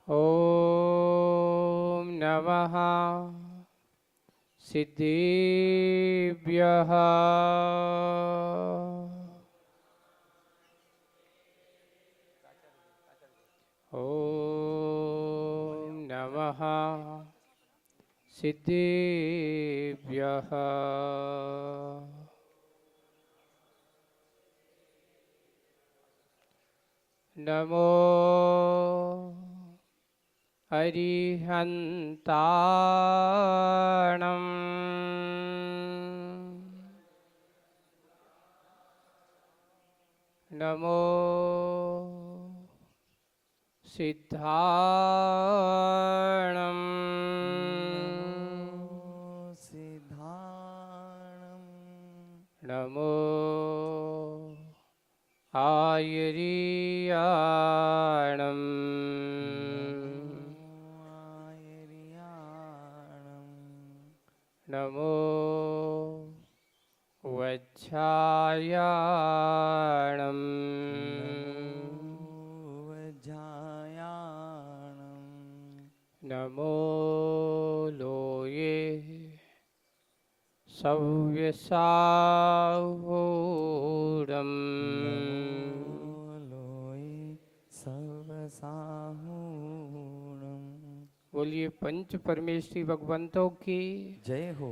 ॐ नमः सिद्धेभ्यः। ॐ नमः सिद्धेभ्यः। नमो अरिहन्ताणम्। नमो सिद्धाणम्। नमो आयर्याणम्। नमो वज्रायाणम्। नमो लोये सव्यसाहूरम्। बोलिए पंच परमेश्वरी भगवंतों की जय हो।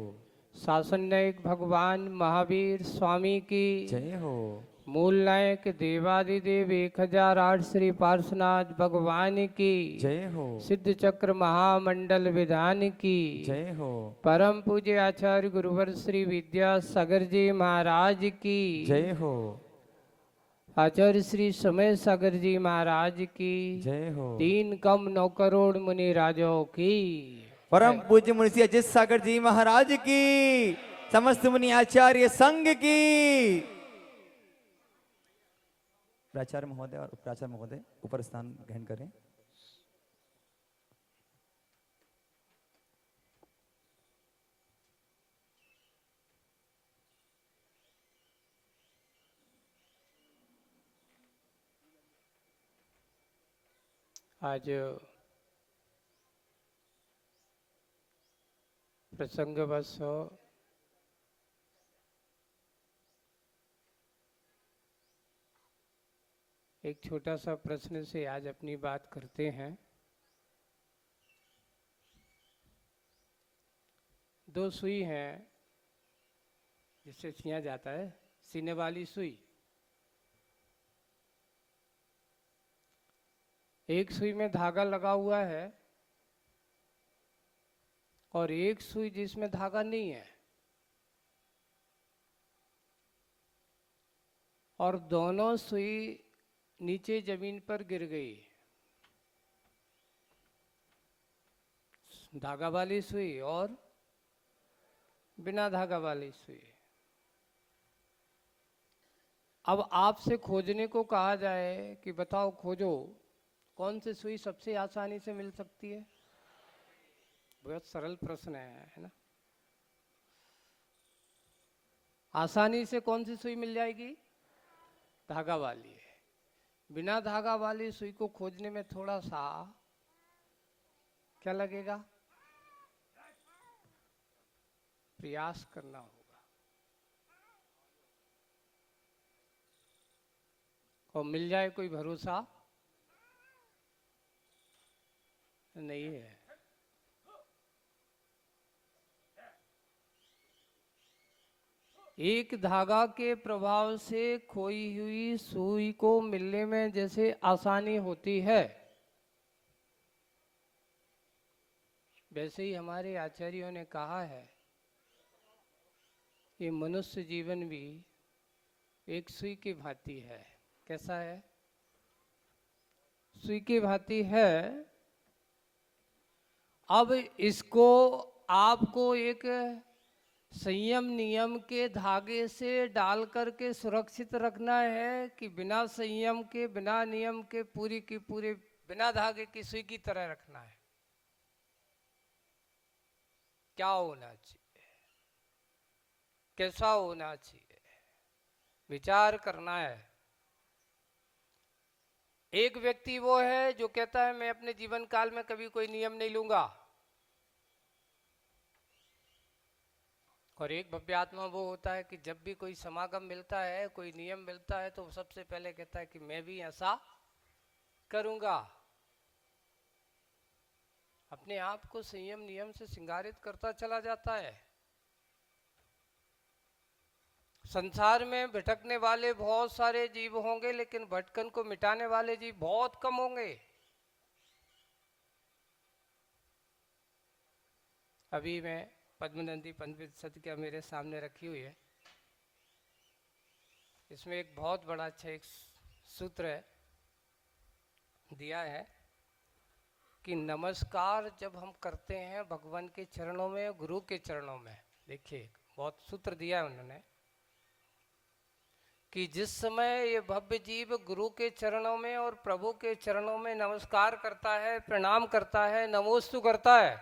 शासन नायक भगवान महावीर स्वामी की जय हो। मूल नायक देवादिदेव 1008 श्री पार्श्वनाथ भगवान की जय हो। सिद्ध चक्र महामंडल विधान की जय हो। परम पूज्य आचार्य गुरुवर श्री विद्यासागर जी महाराज की जय हो। आचार्य श्री समय सागर जी महाराज की जय हो। 3 कम 9 करोड़ मुनि राजों की परम पूज्य मुनि अजित सागर जी महाराज की, समस्त मुनि आचार्य संघ की। प्राचार्य महोदय और उपप्राचार्य महोदय ऊपर स्थान ग्रहण करें। आज प्रसंगवश एक छोटा सा प्रश्न से आज अपनी बात करते हैं। 2 सुई हैं जिससे सिया जाता है, सीने वाली सुई। एक सुई में धागा लगा हुआ है और एक सुई जिसमें धागा नहीं है, और दोनों सुई नीचे जमीन पर गिर गई। धागा वाली सुई और बिना धागा वाली सुई। अब आपसे खोजने को कहा जाए कि बताओ खोजो कौन सी सुई सबसे आसानी से मिल सकती है। बहुत सरल प्रश्न है ना। आसानी से कौन सी सुई मिल जाएगी? धागा वाली है। बिना धागा वाली सुई को खोजने में थोड़ा सा क्या लगेगा? प्रयास करना होगा। और मिल जाए कोई भरोसा नहीं है। एक धागा के प्रभाव से खोई हुई सुई को मिलने में जैसे आसानी होती है, वैसे ही हमारे आचार्यों ने कहा है कि मनुष्य जीवन भी एक सुई की भांति है। कैसा है? सुई की भांति है। अब इसको आपको एक संयम नियम के धागे से डाल करके सुरक्षित रखना है कि बिना संयम के, बिना नियम के, पूरी की पूरी बिना धागे की सुई की तरह रखना है। क्या होना चाहिए, कैसा होना चाहिए, विचार करना है। एक व्यक्ति वो है जो कहता है मैं अपने जीवन काल में कभी कोई नियम नहीं लूंगा, और एक भव्य आत्मा वो होता है कि जब भी कोई समागम मिलता है, कोई नियम मिलता है, तो सबसे पहले कहता है कि मैं भी ऐसा करूंगा। अपने आप को संयम नियम से श्रृंगारित करता चला जाता है। संसार में भटकने वाले बहुत सारे जीव होंगे, लेकिन भटकन को मिटाने वाले जीव बहुत कम होंगे। अभी मैं पद्मनंदी पंडित सत्या मेरे सामने रखी हुई है, इसमें एक बहुत बड़ा अच्छा एक सूत्र है, दिया है कि नमस्कार जब हम करते हैं भगवान के चरणों में, गुरु के चरणों में, देखिए बहुत सूत्र दिया है उन्होंने कि जिस समय ये भव्य जीव गुरु के चरणों में और प्रभु के चरणों में नमस्कार करता है, प्रणाम करता है, नमोस्तु करता है,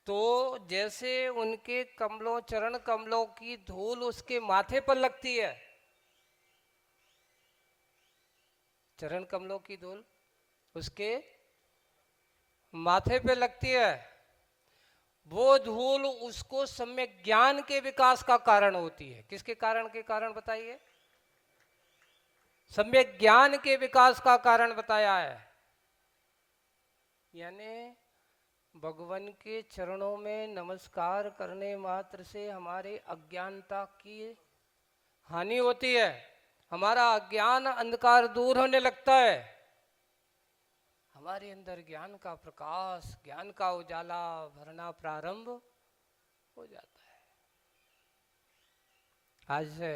तो जैसे उनके कमलों, चरण कमलों की धूल उसके माथे पर लगती है, चरण कमलों की धूल उसके माथे पे लगती है, वो धूल उसको सम्यक ज्ञान के विकास का कारण होती है। किसके कारण के कारण बताइए? सम्यक ज्ञान के विकास का कारण बताया है। यानी भगवान के चरणों में नमस्कार करने मात्र से हमारे अज्ञानता की हानि होती है, हमारा अज्ञान अंधकार दूर होने लगता है, हमारे अंदर ज्ञान का प्रकाश, ज्ञान का उजाला भरना प्रारंभ हो जाता है। आज से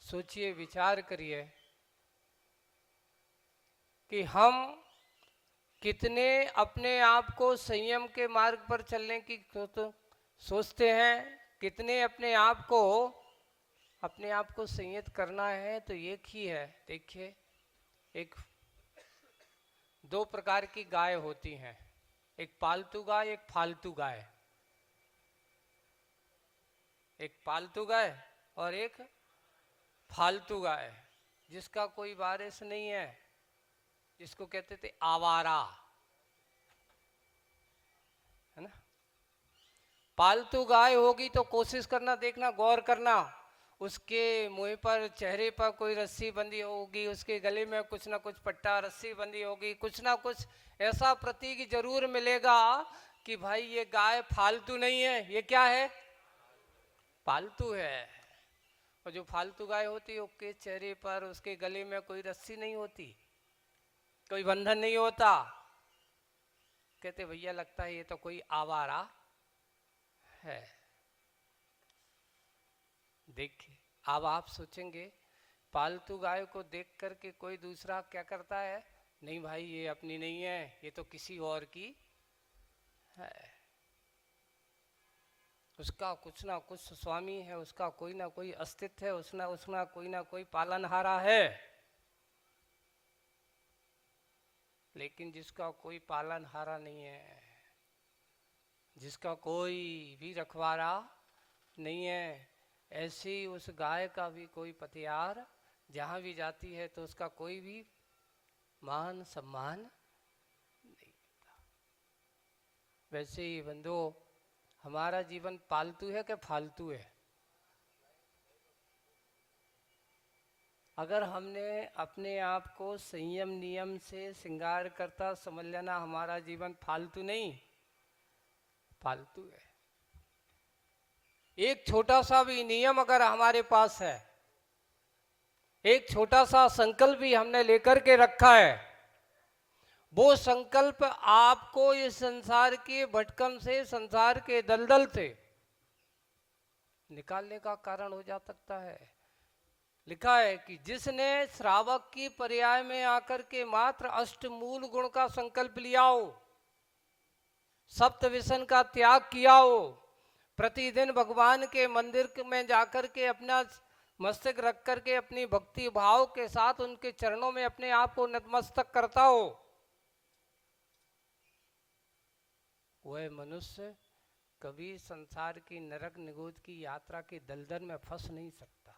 सोचिए, विचार करिए कि हम कितने अपने आप को संयम के मार्ग पर चलने की सोचते हैं, कितने अपने आप को संयत करना है। तो एक ही है, देखिए, एक दो प्रकार की गाय होती हैं, एक पालतू गाय, एक फालतू गाय। एक पालतू गाय और एक फालतू गाय, जिसका कोई वारिस नहीं है, जिसको कहते थे आवारा, है ना। पालतू गाय होगी तो कोशिश करना, देखना, गौर करना, उसके मुंह पर, चेहरे पर कोई रस्सी बंधी होगी, उसके गले में कुछ ना कुछ पट्टा रस्सी बंधी होगी, कुछ ना कुछ ऐसा प्रतीक जरूर मिलेगा कि भाई ये गाय फालतू नहीं है, ये क्या है? पालतू है। और जो फालतू गाय होती है उसके चेहरे पर, उसके गले में कोई रस्सी नहीं होती, कोई बंधन नहीं होता, कहते भैया लगता है ये तो कोई आवारा है। देखिए, अब आप सोचेंगे पालतू गाय को देख करके कोई दूसरा क्या करता है? नहीं भाई ये अपनी नहीं है, ये तो किसी और की है, उसका कुछ ना कुछ स्वामी है, उसका कोई ना कोई अस्तित्व है, उसना कोई ना कोई पालनहारा है। लेकिन जिसका कोई पालनहारा नहीं है, जिसका कोई भी रखवारा नहीं है, ऐसी उस गाय का भी कोई पतियार जहाँ भी जाती है तो उसका कोई भी मान सम्मान नहीं मिलता। वैसे ही बंधो, हमारा जीवन पालतू है कि फालतू है? अगर हमने अपने आप को संयम नियम से श्रृंगार करता समझ लेना, हमारा जीवन फालतू नहीं, फालतू है। एक छोटा सा भी नियम अगर हमारे पास है, एक छोटा सा संकल्प भी हमने लेकर के रखा है, वो संकल्प आपको इस संसार के भटकन से, संसार के दलदल से निकालने का कारण हो जा सकता है। लिखा है कि जिसने श्रावक की पर्याय में आकर के मात्र अष्टमूल गुण का संकल्प लिया हो, सप्त व्यसन का त्याग किया हो, प्रतिदिन भगवान के मंदिर में जाकर के अपना मस्तक रख करके अपनी भक्ति भाव के साथ उनके चरणों में अपने आप को नतमस्तक करता हो, वह मनुष्य कभी संसार की नरक निगोद की यात्रा के दलदल में फंस नहीं सकता।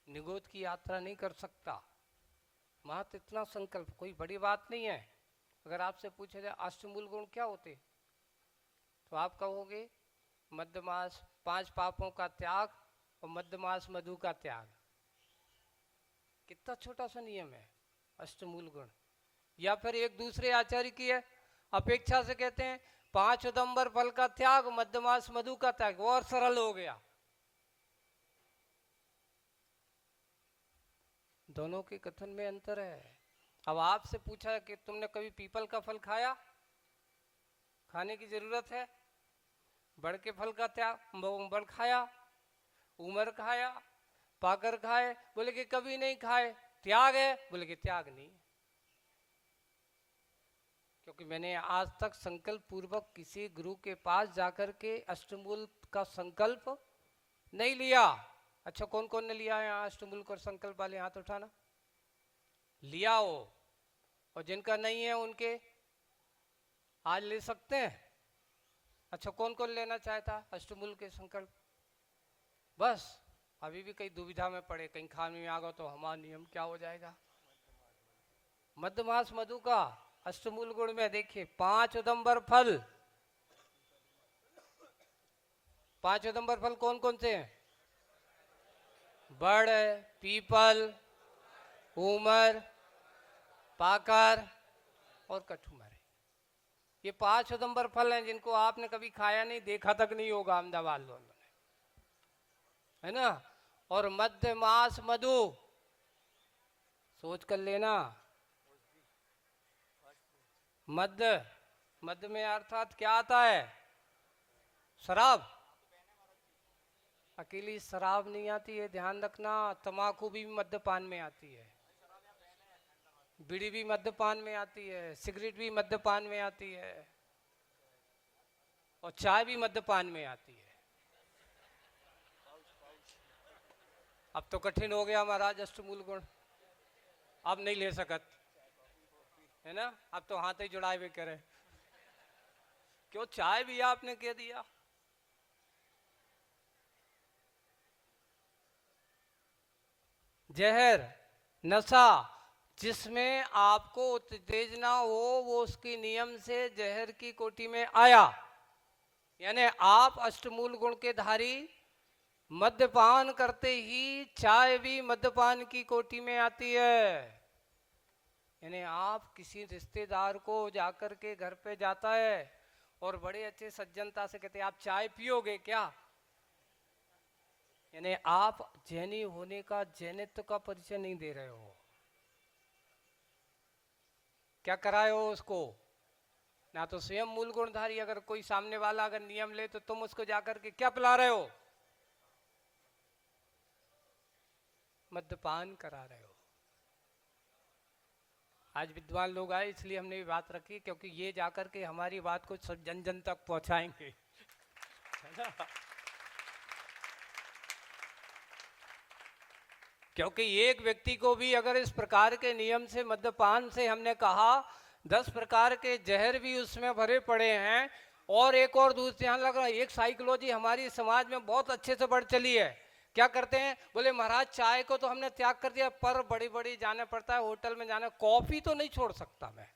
निगोद की यात्रा नहीं कर सकता। महत इतना संकल्प, कोई बड़ी बात नहीं है। अगर आपसे पूछा जाए अष्टमूल गुण क्या होते, तो आप कहोगे मध्यमास 5 पापों का त्याग और मध्यमास मधु का त्याग। कितना छोटा सा नियम है अष्टमूल गुण। या फिर एक दूसरे आचार्य की है अपेक्षा से कहते हैं 5 उदंबर फल का त्याग, मध्यमास मधु का त्याग, और सरल हो गया। दोनों के कथन में अंतर है। अब आपसे पूछा कि तुमने कभी पीपल का फल खाया, खाने की जरूरत है। बड़ के फल का त्याग, बड़ खाया, उमर खाया, पाकर खाए, बोले कि कभी नहीं खाए। त्याग है, बोले कि त्याग नहीं। क्योंकि मैंने आज तक संकल्प पूर्वक किसी गुरु के पास जाकर के अष्टमूल का संकल्प नहीं लिया। अच्छा, कौन कौन ने लिया है यहाँ अष्टमूल का संकल्प वाले हाथ उठाना। लिया हो, और जिनका नहीं है उनके आज ले सकते हैं। अच्छा, कौन कौन लेना चाहता अष्टमूल के संकल्प। बस अभी भी कई दुविधा में पड़े, कहीं खाने में आ गए तो हमारा नियम क्या हो जाएगा। मध्यमास मधु का अष्टमूल गुण में देखिए 5 उदंबर फल। 5 उदंबर फल कौन कौन से हैं? बड़, पीपल, उमर, पाकर और कठुमर। ये 5 उदंबर फल हैं जिनको आपने कभी खाया नहीं, देखा तक नहीं होगा अहमदाबाद लोगों ने, है ना। और मध्य मास मधु सोच कर लेना। मध्य, मध्य में अर्थात क्या आता है? शराब। अकेली शराब नहीं आती है, ध्यान रखना। तंबाकू भी मद्यपान में आती है, बीड़ी भी मद्यपान में आती है, सिगरेट भी मद्यपान में आती है, और चाय भी मद्यपान में आती है। अब तो कठिन हो गया महाराज अष्टमूल गुण, अब नहीं ले सकत, है ना। अब तो हाथ ही जुड़ाए हुए करे। क्यों, चाय भी आपने कह दिया। जहर, नशा, जिसमें आपको उत्तेजना हो वो उसकी नियम से जहर की कोटि में आया। यानी आप अष्टमूल गुण के धारी मद्यपान करते ही चाय भी मद्यपान की कोटि में आती है। यानी आप किसी रिश्तेदार को जाकर के घर पे जाता है और बड़े अच्छे सज्जनता से कहते हैं आप चाय पियोगे क्या, यानी आप जैनी होने का, जैनित्व का परिचय नहीं दे रहे हो। क्या कराए हो उसको? ना तो स्वयं मूल गुणधारी, अगर कोई सामने वाला अगर नियम ले तो तुम उसको जाकर के क्या पिला रहे हो? मद्यपान करा रहे हो। आज विद्वान लोग आए इसलिए हमने ये बात रखी, क्योंकि ये जाकर के हमारी बात को जन जन तक पहुंचाएंगे, है ना। क्योंकि एक व्यक्ति को भी अगर इस प्रकार के नियम से, मद्यपान से हमने कहा 10 प्रकार के जहर भी उसमें भरे पड़े हैं। और एक और दूसरे ध्यान लग रहा है, एक साइकोलॉजी हमारी समाज में बहुत अच्छे से बढ़ चली है। क्या करते हैं, बोले महाराज चाय को तो हमने त्याग कर दिया, पर बड़ी बड़ी जाना पड़ता है, होटल में जाना, कॉफी तो नहीं छोड़ सकता मैं।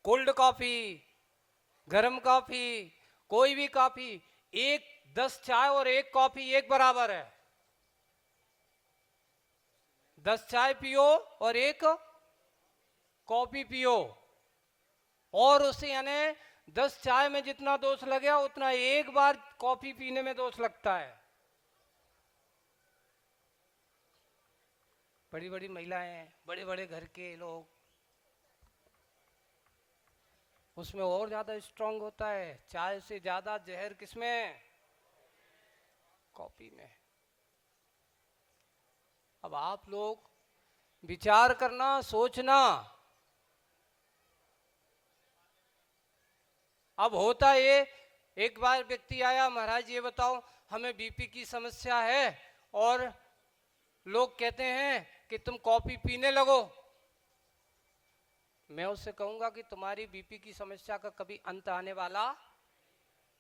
कोल्ड कॉफी, गर्म कॉफी, कोई भी कॉफी, 10 चाय और 1 कॉफी एक बराबर है। 10 चाय पियो और 1 कॉफी पियो, और उससे यानी 10 चाय में जितना दोष लगे उतना एक बार कॉफी पीने में दोष लगता है। बड़ी बड़ी महिलाएं, बड़े बड़े घर के लोग, उसमें और ज्यादा स्ट्रांग होता है। चाय से ज्यादा जहर किसमें? कॉफी में। अब आप लोग विचार करना, सोचना। अब होता ये, एक बार व्यक्ति आया, महाराज ये बताओ हमें बीपी की समस्या है, और लोग कहते हैं कि तुम कॉफी पीने लगो। मैं उससे कहूंगा कि तुम्हारी बीपी की समस्या का कभी अंत आने वाला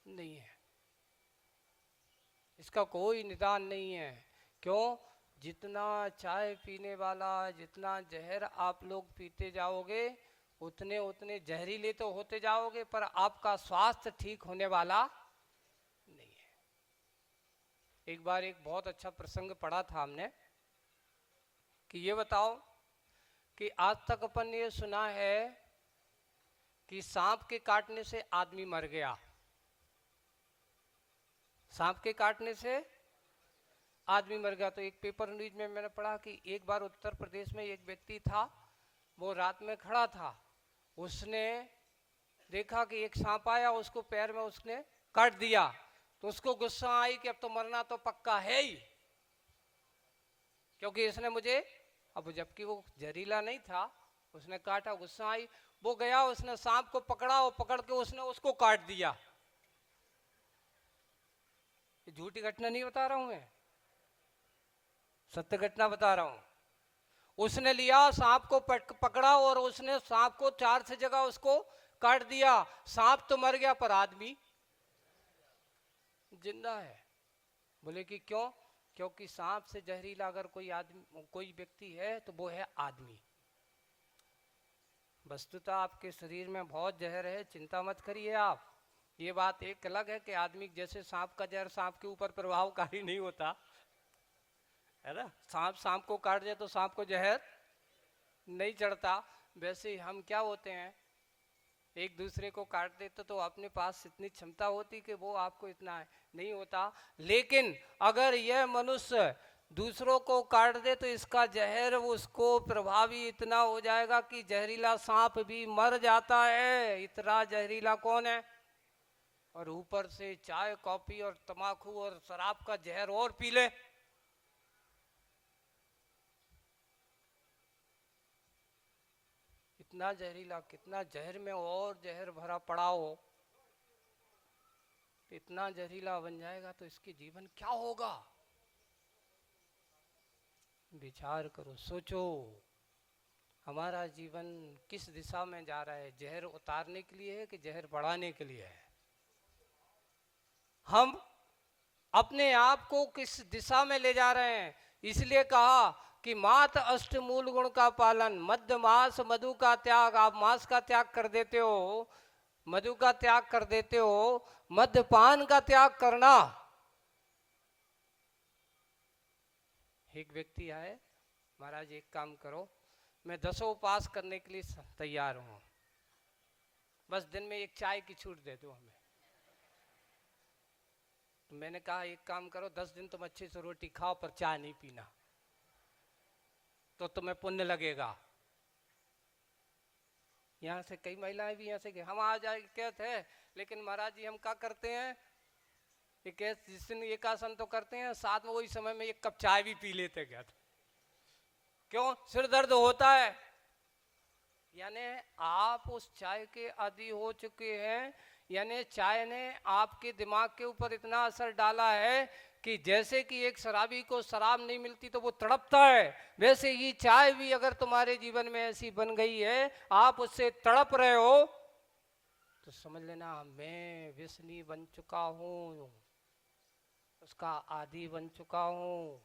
नहीं है। इसका कोई निदान नहीं है। क्यों? जितना चाय पीने वाला, जितना जहर आप लोग पीते जाओगे, उतने उतने जहरीले तो होते जाओगे, पर आपका स्वास्थ्य ठीक होने वाला नहीं है। एक बार एक बहुत अच्छा प्रसंग पढ़ा था हमने कि ये बताओ कि आज तक अपन ने ये सुना है कि सांप के काटने से आदमी मर गया। सांप के काटने से आदमी मर गया। तो एक पेपर न्यूज में मैंने पढ़ा कि एक बार उत्तर प्रदेश में एक व्यक्ति था, वो रात में खड़ा था, उसने देखा कि एक सांप आया, उसको पैर में उसने काट दिया। तो उसको गुस्सा आई कि अब तो मरना तो पक्का है ही, क्योंकि इसने मुझे, अब जबकि वो जहरीला नहीं था, उसने काटा, गुस्सा आई, वो गया, उसने सांप को पकड़ा और पकड़ के उसने उसको काट दिया। झूठी घटना नहीं बता रहा हूं मैं, सत्य घटना बता रहा हूं। उसने लिया सांप को पकड़ा और उसने सांप को 4 जगह उसको काट दिया। सांप तो मर गया पर आदमी जिंदा है। बोले कि क्यों? क्योंकि सांप से जहरीला अगर कोई आदमी, कोई व्यक्ति है, तो वो है आदमी। वस्तुतः आपके शरीर में बहुत जहर है, चिंता मत करिए आप। ये बात एक अलग है कि आदमी, जैसे सांप का जहर सांप के ऊपर प्रभावकारी नहीं होता है ना, सांप को काट दे तो सांप को जहर नहीं चढ़ता, वैसे ही हम क्या होते हैं, एक दूसरे को काट देते तो अपने पास इतनी क्षमता होती कि वो आपको इतना नहीं होता। लेकिन अगर यह मनुष्य दूसरों को काट दे तो इसका जहर उसको प्रभावी इतना हो जाएगा कि जहरीला सांप भी मर जाता है। इतना जहरीला कौन है? और ऊपर से चाय, कॉफी और तंबाकू और शराब का जहर और पी ले। इतना जहरीला, कितना जहर में और जहर भरा पड़ा हो, इतना जहरीला बन जाएगा तो इसके जीवन क्या होगा? विचार करो, सोचो, हमारा जीवन किस दिशा में जा रहा है? जहर उतारने के लिए है कि जहर बढ़ाने के लिए है? हम अपने आप को किस दिशा में ले जा रहे हैं? इसलिए कहा कि मात अष्ट मूल गुण का पालन, मध्य मास मधु का त्याग। आप मांस का त्याग कर देते हो, मधु का त्याग कर देते हो, मद्यपान का त्याग करना। एक व्यक्ति आए, महाराज एक काम करो, मैं 10 उपवास करने के लिए तैयार हूं, बस दिन में एक चाय की छूट दे दो हमें। तो मैंने कहा एक काम करो, 10 दिन तुम अच्छे से रोटी खाओ पर चाय नहीं पीना, तो तुम्हें पुण्य लगेगा। यहाँ से कई महिलाएं भी यहाँ से हम आ जाए कहते हैं, लेकिन महाराज जी हम क्या करते हैं, जिस दिन एकासन तो करते हैं, साथ में वही समय में एक कप चाय भी पी लेते क्या? क्यों? सिर दर्द होता है। यानी आप उस चाय के आदी हो चुके हैं, यानी चाय ने आपके दिमाग के ऊपर इतना असर डाला है कि जैसे कि एक शराबी को शराब नहीं मिलती तो वो तड़पता है, वैसे ही चाय भी अगर तुम्हारे जीवन में ऐसी बन गई है, आप उससे तड़प रहे हो, तो समझ लेना मैं व्यसनी बन चुका हूं, उसका आदी बन चुका हूं।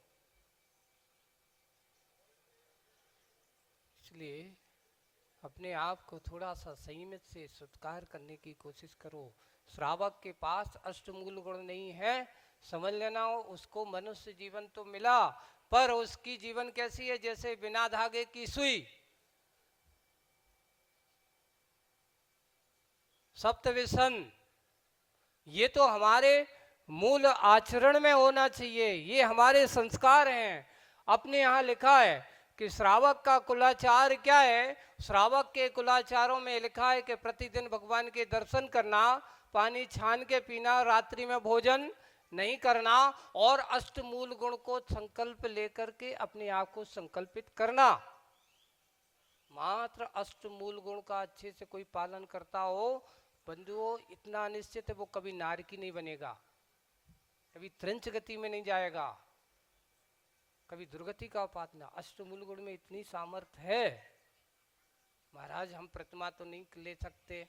इसलिए अपने आप को थोड़ा सा संयमित से सत्कार करने की कोशिश करो। श्रावक के पास अष्टमूल गुण नहीं है, समझ लेना उसको मनुष्य जीवन तो मिला, पर उसकी जीवन कैसी है? जैसे बिना धागे की सुई। सप्तव्यसन, ये तो हमारे मूल आचरण में होना चाहिए, ये हमारे संस्कार हैं। अपने यहाँ लिखा है कि श्रावक का कुलाचार क्या है? श्रावक के कुलाचारों में लिखा है कि प्रतिदिन भगवान के दर्शन करना, पानी छान के पीना, रात्रि में भोजन नहीं करना, और अष्टमूल गुण को संकल्प लेकर के अपने आप को संकल्पित करना। मात्र अष्टमूल गुण का अच्छे से कोई पालन करता हो, बंधुओं, इतना निश्चित है वो कभी नारकी नहीं बनेगा, कभी त्रंच गति में नहीं जाएगा, कभी दुर्गति का उपात ना। अष्टमूल गुण में इतनी सामर्थ्य है। महाराज हम प्रतिमा तो नहीं ले सकते,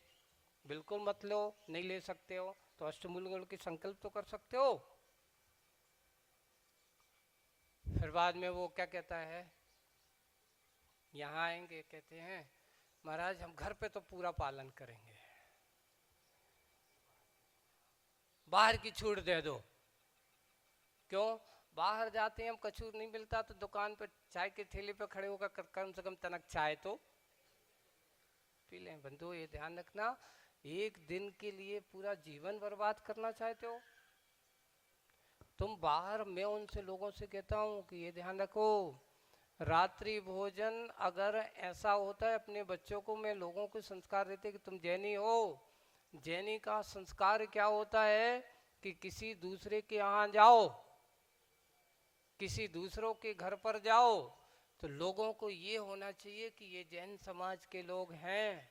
बिल्कुल मत लो, नहीं ले सकते हो, तो अष्टमूल गुण की संकल्प तो कर सकते हो। फिर बाद में वो क्या कहता है, यहाँ आएंगे, कहते हैं महाराज हम घर पे तो पूरा पालन करेंगे, बाहर की छूट दे दो। क्यों? बाहर जाते हैं हम, कछू नहीं मिलता तो दुकान पे चाय के ठेले पे खड़े होकर कम से कम तनक चाय तो पी लें। बंधु ये ध्यान रखना, एक दिन के लिए पूरा जीवन बर्बाद करना चाहते हो तुम बाहर। मैं उनसे लोगों से कहता हूँ कि ये ध्यान रखो, रात्रि भोजन अगर ऐसा होता है, अपने बच्चों को मैं लोगों को संस्कार देते कि तुम जैनी हो, जैनी का संस्कार क्या होता है कि किसी दूसरे के यहाँ जाओ, किसी दूसरों के घर पर जाओ तो लोगों को ये होना चाहिए कि ये जैन समाज के लोग हैं।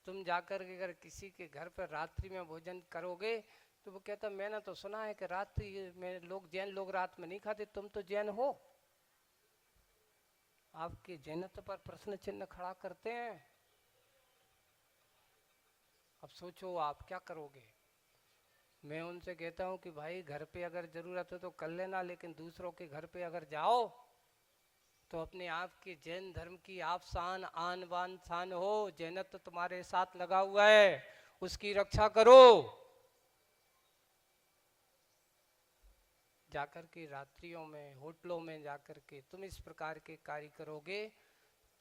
तुम जाकर के अगर किसी के घर पर रात्रि में भोजन करोगे तो वो कहता मैंने तो सुना है कि रात्रि में लोग, जैन लोग रात में नहीं खाते, तुम तो जैन हो। आपके जैनत्व पर प्रश्न चिन्ह खड़ा करते हैं। अब सोचो आप क्या करोगे। मैं उनसे कहता हूं कि भाई घर पे अगर जरूरत हो तो कर लेना, लेकिन दूसरों के घर पे अगर जाओ तो अपने आप के जैन धर्म की आप शान आन बान शान हो, जैनत्व तुम्हारे साथ लगा हुआ है, उसकी रक्षा करो। जाकर के रात्रियों में होटलों में जाकर के तुम इस प्रकार के कार्य करोगे,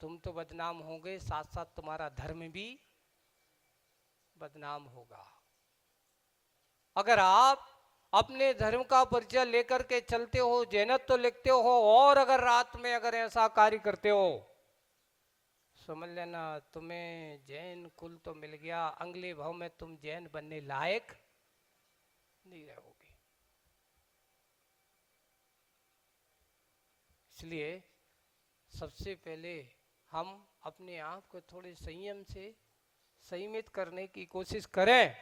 तुम तो बदनाम होगे, साथ साथ तुम्हारा धर्म भी बदनाम होगा। अगर आप अपने धर्म का परिचय लेकर के चलते हो, जैनत्व तो लिखते हो, और अगर रात में अगर ऐसा कार्य करते हो, समझ लेना तुम्हें जैन कुल तो मिल गया, अगले भाव में तुम जैन बनने लायक नहीं रहोगे। इसलिए सबसे पहले हम अपने आप को थोड़े संयम से संयमित करने की कोशिश करें।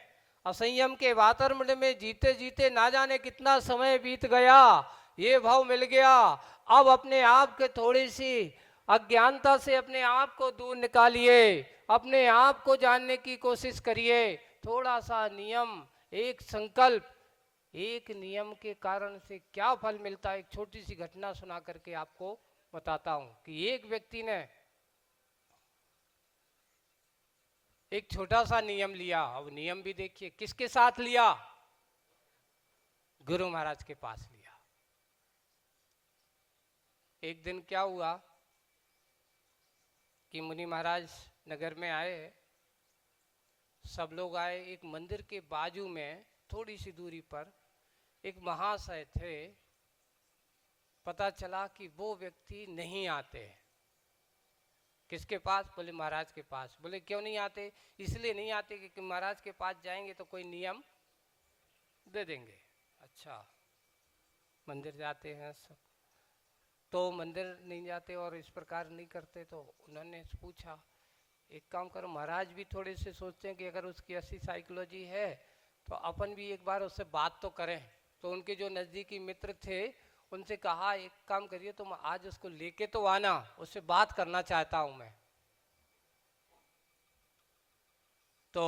असंयम के वातावरण में जीते जीते ना जाने कितना समय बीत गया, ये भाव मिल गया। अब अपने आप के थोड़ी सी अज्ञानता से अपने आप को दूर निकालिए, अपने आप को जानने की कोशिश करिए। थोड़ा सा नियम, एक संकल्प, एक नियम के कारण से क्या फल मिलता है, एक छोटी सी घटना सुना करके आपको बताता हूं कि एक व्यक्ति ने एक छोटा सा नियम लिया। अब नियम भी देखिए किसके साथ लिया, गुरु महाराज के पास लिया। एक दिन क्या हुआ कि मुनि महाराज नगर में आए, सब लोग आए। एक मंदिर के बाजू में थोड़ी सी दूरी पर एक महाशय थे। पता चला कि वो व्यक्ति नहीं आते। किसके पास? बोले महाराज के पास। बोले क्यों नहीं आते? इसलिए नहीं आते कि महाराज के पास जाएंगे तो कोई नियम दे देंगे। अच्छा, मंदिर जाते हैं सब, तो मंदिर नहीं जाते और इस प्रकार नहीं करते। तो उन्होंने पूछा, एक काम करो, महाराज भी थोड़े से सोचते हैं कि अगर उसकी ऐसी साइकोलॉजी है तो अपन भी एक बार उससे बात तो करें। तो उनके जो नज़दीकी मित्र थे उनसे कहा, एक काम करिए तुम आज उसको लेके तो आना, उससे बात करना चाहता हूं मैं। तो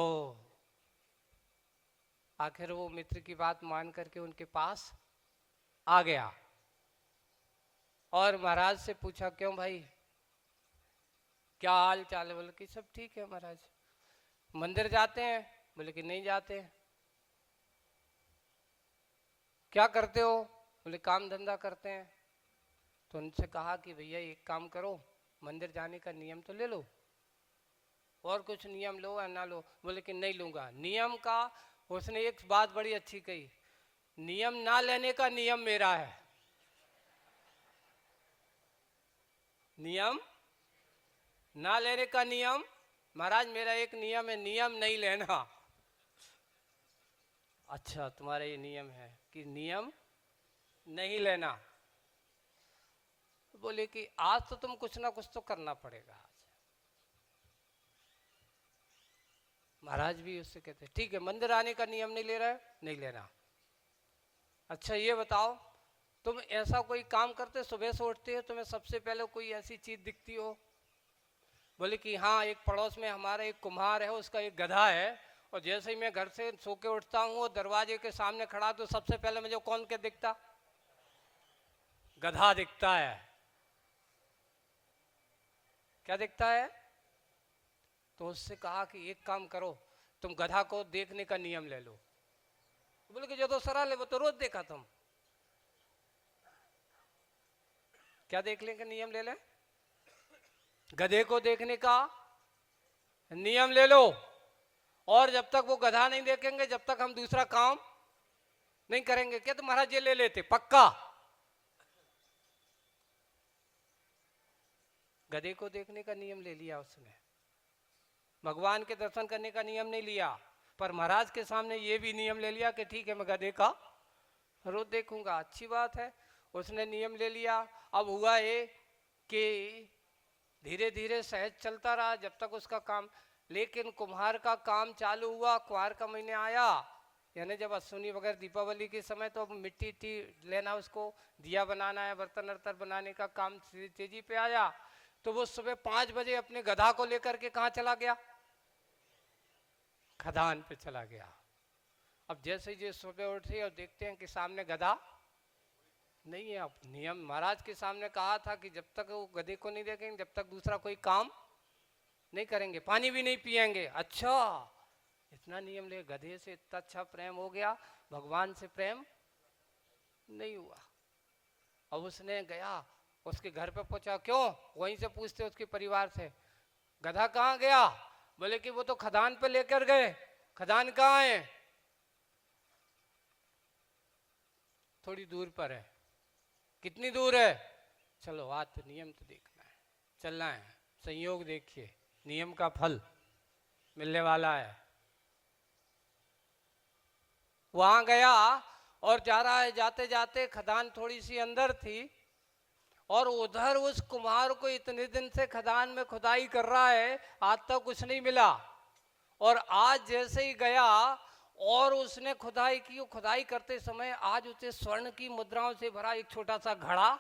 आखिर वो मित्र की बात मान करके उनके पास आ गया और महाराज से पूछा, क्यों भाई क्या हाल चाल है? बोले कि सब ठीक है महाराज। मंदिर जाते हैं? बोले कि नहीं जाते। क्या करते हो? बोले काम धंधा करते हैं। तो उनसे कहा कि भैया एक काम करो, मंदिर जाने का नियम तो ले लो, और कुछ नियम लो या ना लो। बोले कि नहीं लूंगा। नियम का उसने एक बात बड़ी अच्छी कही, नियम ना लेने का नियम मेरा है। नियम ना लेने का नियम महाराज मेरा एक नियम है, नियम नहीं लेना। अच्छा, तुम्हारा ये नियम है कि नियम नहीं लेना। बोले कि आज तो तुम कुछ ना कुछ तो करना पड़ेगा। महाराज भी उससे कहते ठीक है, मंदिर आने का नियम नहीं ले रहा है, नहीं लेना। अच्छा ये बताओ, तुम ऐसा कोई काम करते, सुबह से उठते हो तुम्हें सबसे पहले कोई ऐसी चीज दिखती हो? बोले कि हाँ, एक पड़ोस में हमारा एक कुम्हार है, उसका एक गधा है, और जैसे ही मैं घर से सो के उठता हूँ वो दरवाजे के सामने खड़ा तो सबसे पहले मुझे कौन के दिखता? गधा दिखता है। क्या दिखता है? तो उससे कहा कि एक काम करो, तुम गधा को देखने का नियम ले लो। बोले कि जो तो सरल है, वो तो रोज देखा तुम। क्या देखने का नियम ले ले? गधे को देखने का नियम ले लो। और जब तक वो गधा नहीं देखेंगे, जब तक हम दूसरा काम नहीं करेंगे। क्या तो महाराज ये ले लेते पक्का? गधे को देखने का नियम ले लिया उसने, भगवान के दर्शन करने का नियम नहीं लिया। पर महाराज के सामने ये भी नियम ले लिया कि ठीक है, मैं गधे का रोज देखूंगा। अच्छी बात है, उसने नियम ले लिया। अब हुआ ये कि धीरे धीरे सहज चलता रहा जब तक उसका काम। लेकिन कुम्हार का काम चालू हुआ, कुम्हार का महीने आया, यानी जब अश्विनी वगैरह दीपावली के समय, तो अब मिट्टी लेना, उसको दिया बनाना है, बर्तन वर्तन बनाने का काम तेजी पे आया। तो वो सुबह 5 बजे अपने गधा को लेकर के कहाँ चला गया? खदान पे चला गया। अब जैसे ही सुबह उठे और देखते हैं कि सामने गधा नहीं है। अब नियम महाराज के सामने कहा था कि जब तक वो गधे को नहीं देखेंगे, जब तक दूसरा कोई काम नहीं करेंगे, पानी भी नहीं पिएंगे। अच्छा, इतना नियम ले, गधे से इतना अच्छा प्रेम हो गया, भगवान से प्रेम नहीं हुआ। अब उसने गया, उसके घर पे पहुंचा। क्यों? वहीं से पूछते उसके परिवार से, गधा कहाँ गया? बोले कि वो तो खदान पे लेकर गए। खदान कहाँ है? थोड़ी दूर पर है। कितनी दूर है? चलो आज तो नियम तो देखना है, चलना है। संयोग देखिए, नियम का फल मिलने वाला है। वहां गया और जा रहा है, जाते जाते खदान थोड़ी सी अंदर थी, और उधर उस कुम्हार को इतने दिन से खदान में खुदाई कर रहा है, आज तक कुछ नहीं मिला। और आज जैसे ही गया और उसने खुदाई की, खुदाई करते समय आज उसे स्वर्ण की मुद्राओं से भरा एक छोटा सा घड़ा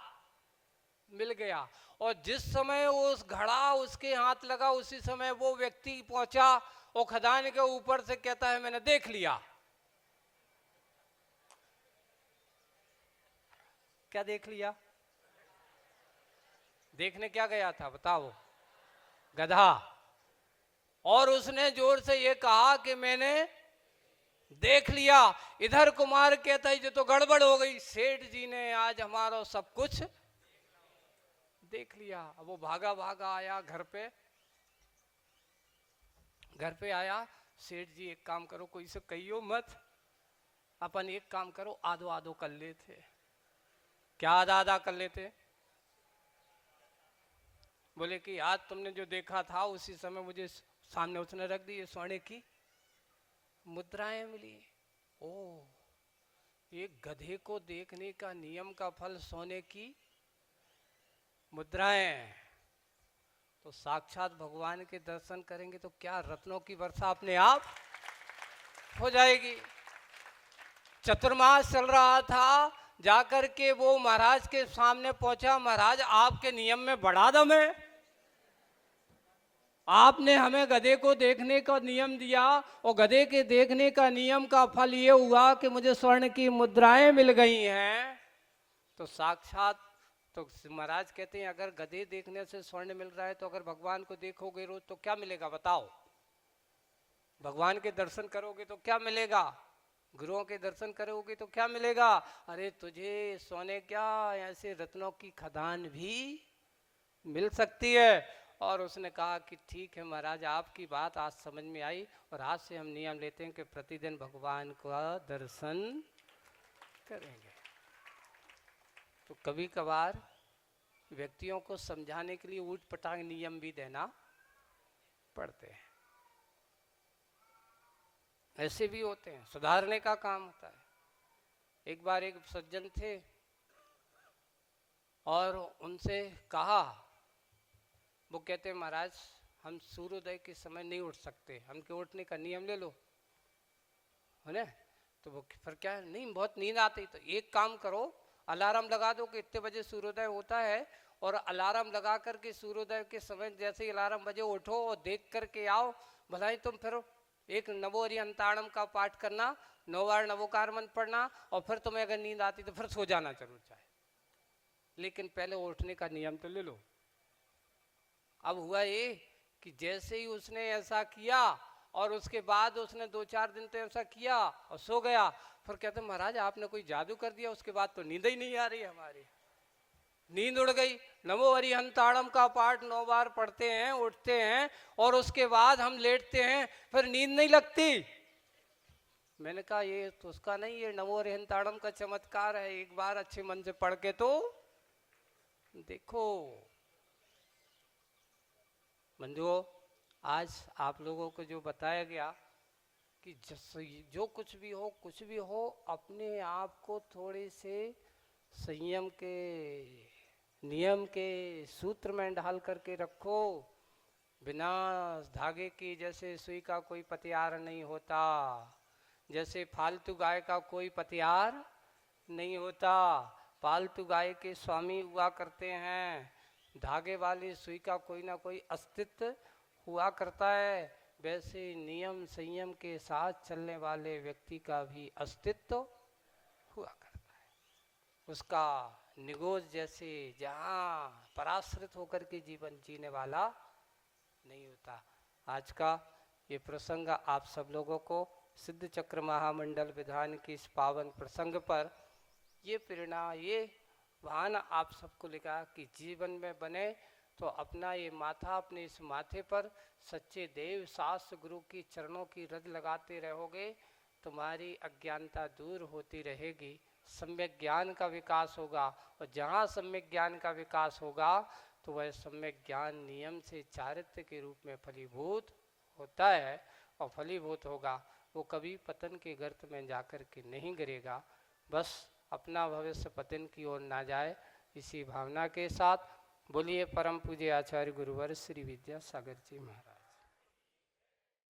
मिल गया। और जिस समय उस घड़ा उसके हाथ लगा, उसी समय वो व्यक्ति पहुंचा और खदान के ऊपर से कहता है, मैंने देख लिया। क्या देख लिया? देखने क्या गया था बताओ? गधा। और उसने जोर से ये कहा कि मैंने देख लिया। इधर कुमार कहता है, जो तो गड़बड़ हो गई, सेठ जी ने आज हमारा सब कुछ देख लिया। अब वो भागा भागा आया घर पे। घर पे आया, सेठ जी एक काम करो, कोई से कहियो मत, अपन एक काम करो, आधो आधो कर लेते। क्या आधा आधा कर लेते? बोले कि आज तुमने जो देखा था उसी समय मुझे सामने उसने रख दी, ये सोने की मुद्राएं मिली। ओ, एक गधे को देखने का नियम का फल सोने की मुद्राएं। तो साक्षात भगवान के दर्शन करेंगे तो क्या रत्नों की वर्षा अपने आप हो जाएगी। चतुर्मास चल रहा था, जाकर के वो महाराज के सामने पहुंचा। महाराज, आपके नियम में बड़ा दम है, आपने हमें गधे को देखने का नियम दिया, और गधे के देखने का नियम का फल ये हुआ कि मुझे स्वर्ण की मुद्राएं मिल गई हैं। तो साक्षात, तो महाराज कहते हैं, अगर गधे देखने से स्वर्ण मिल रहा है, तो अगर भगवान को देखोगे रोज तो क्या मिलेगा बताओ? भगवान के दर्शन करोगे तो क्या मिलेगा? गुरुओं के दर्शन करोगे तो क्या मिलेगा? अरे तुझे सोने क्या, ऐसे रत्नों की खदान भी मिल सकती है। और उसने कहा कि ठीक है महाराज, आपकी बात आज समझ में आई, और आज से हम नियम लेते हैं कि प्रतिदिन भगवान का दर्शन करेंगे। तो कभी कभार व्यक्तियों को समझाने के लिए ऊट पटांग नियम भी देना पड़ते हैं। ऐसे भी होते हैं, सुधारने का काम होता है। एक बार एक सज्जन थे और उनसे कहा, वो कहते महाराज हम सूर्योदय के समय नहीं उठ सकते, हमके उठने का नियम ले लो, है ना? तो वो फिर क्या है, नहीं बहुत नींद आती, तो एक काम करो, अलार्म लगा दो कि इतने बजे सूर्योदय होता है, और अलार्म लगा करके सूर्योदय के समय जैसे ही अलार्म बजे उठो और देख करके आओ। भला ही तुम फिर एक नवोरी अंताणम का पाठ करना, 9 बार नवोकार मंत्र पढ़ना, और फिर तुम्हें अगर नींद आती तो फिर सो जाना जरूर चाहे। लेकिन पहले उठने का नियम तो ले लो। अब हुआ ये कि जैसे ही उसने ऐसा किया और उसके बाद उसने 2-4 दिन तो ऐसा किया और सो गया, फिर कहते महाराज आपने कोई जादू कर दिया, उसके बाद तो नींद ही नहीं आ रही हमारी, नींद उड़ गई। नमो हरिहंताड़म का पाठ 9 बार पढ़ते हैं, उठते हैं और उसके बाद हम लेटते हैं, फिर नींद नहीं लगती। मैंने कहा ये तो उसका नहीं, ये नमो हरिहंताड़म का चमत्कार है, एक बार अच्छे मन से पढ़ के तो देखो। बंधुओं, आज आप लोगों को जो बताया गया कि जो कुछ भी हो अपने आप को थोड़े से संयम के नियम के सूत्र में ढाल करके रखो। बिना धागे की जैसे सुई का कोई पतियार नहीं होता, जैसे फालतू गाय का कोई पतियार नहीं होता। पालतू गाय के स्वामी हुआ करते हैं, धागे वाली सुई का कोई ना कोई अस्तित्व हुआ करता है। वैसे नियम संयम के साथ चलने वाले व्यक्ति का भी अस्तित्व हुआ करता है। उसका निगोज जैसे जहाँ पराश्रित होकर के जीवन जीने वाला नहीं होता। आज का ये प्रसंग आप सब लोगों को सिद्ध चक्र महामंडल विधान की इस पावन प्रसंग पर ये प्रेरणा, ये वाहन आप सबको लिखा कि जीवन में बने तो अपना ये माथा, अपने इस माथे पर सच्चे देव शास्त्र गुरु की चरणों की रज लगाते रहोगे, तुम्हारी अज्ञानता दूर होती रहेगी, सम्यक ज्ञान का विकास होगा। और जहाँ सम्यक ज्ञान का विकास होगा तो वह सम्यक ज्ञान नियम से चारित्र्य के रूप में फलीभूत होता है। और फलीभूत होगा वो कभी पतन के गर्त में जाकर के नहीं गिरेगा। बस अपना भविष्य पतन की ओर ना जाए, इसी भावना के साथ बोलिए परम पूज्य आचार्य गुरुवर श्री विद्यासागर जी महाराज।